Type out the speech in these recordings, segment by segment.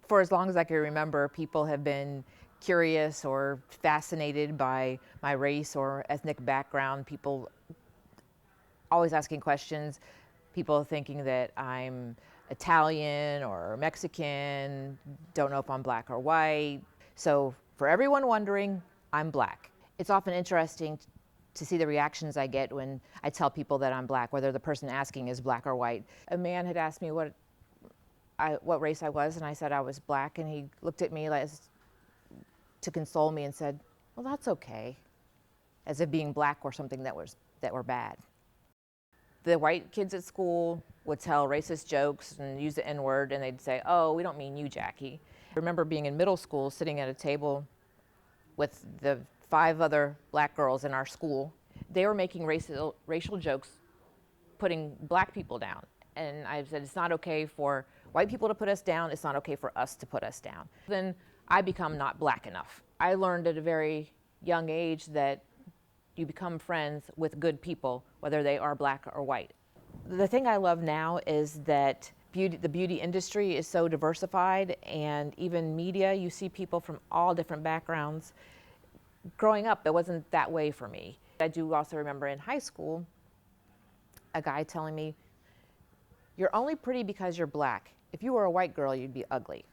For as long as I can remember, people have been curious or fascinated by my race or ethnic background. People always asking questions, people thinking that I'm Italian or Mexican, don't know if I'm black or white. So for everyone wondering, I'm black. It's often interesting to see the reactions I get when I tell people that I'm black, whether the person asking is black or white. A man had asked me what race I was, and I said I was black, and he looked at me like to console me and said, "Well, that's okay," as if being black were something that were bad. The white kids at school would tell racist jokes and use the N-word, and they'd say, "Oh, we don't mean you, Jackie." I remember being in middle school, sitting at a table with the 5 other black girls in our school. They were making racial jokes, putting black people down. And I said, it's not okay for white people to put us down, it's not okay for us to put us down. Then I become not black enough. I learned at a very young age that you become friends with good people, whether they are black or white. The thing I love now is that the beauty industry is so diversified, and even media, you see people from all different backgrounds. Growing up, it wasn't that way for me. I do also remember in high school, a guy telling me, "You're only pretty because you're black. If you were a white girl, you'd be ugly."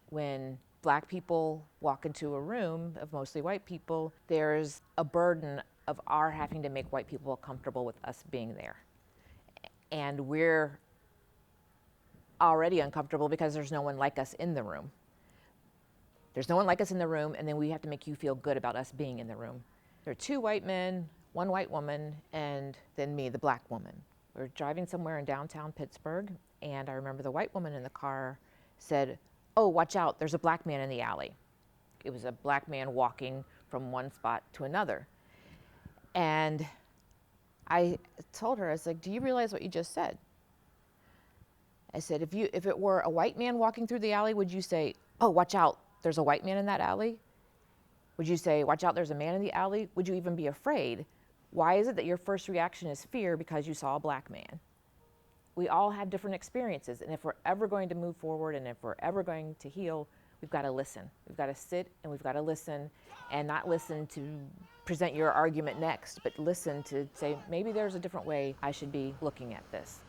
When black people walk into a room of mostly white people, there's a burden of our having to make white people comfortable with us being there. And we're already uncomfortable because there's no one like us in the room. There's no one like us in the room, and then we have to make you feel good about us being in the room. There are 2 white men, 1 white woman, and then me, the black woman. We were driving somewhere in downtown Pittsburgh, and I remember the white woman in the car said, "Oh, watch out, there's a black man in the alley." It was a black man walking from one spot to another. And I told her, I was like, "Do you realize what you just said?" I said, if it were a white man walking through the alley, would you say, "Oh, watch out, there's a white man in that alley"? Would you say, "Watch out, there's a man in the alley"? Would you even be afraid? Why is it that your first reaction is fear because you saw a black man? We all have different experiences, and if we're ever going to move forward and if we're ever going to heal, we've got to listen. We've got to sit and we've got to listen, and not listen to present your argument next, but listen to say, maybe there's a different way I should be looking at this.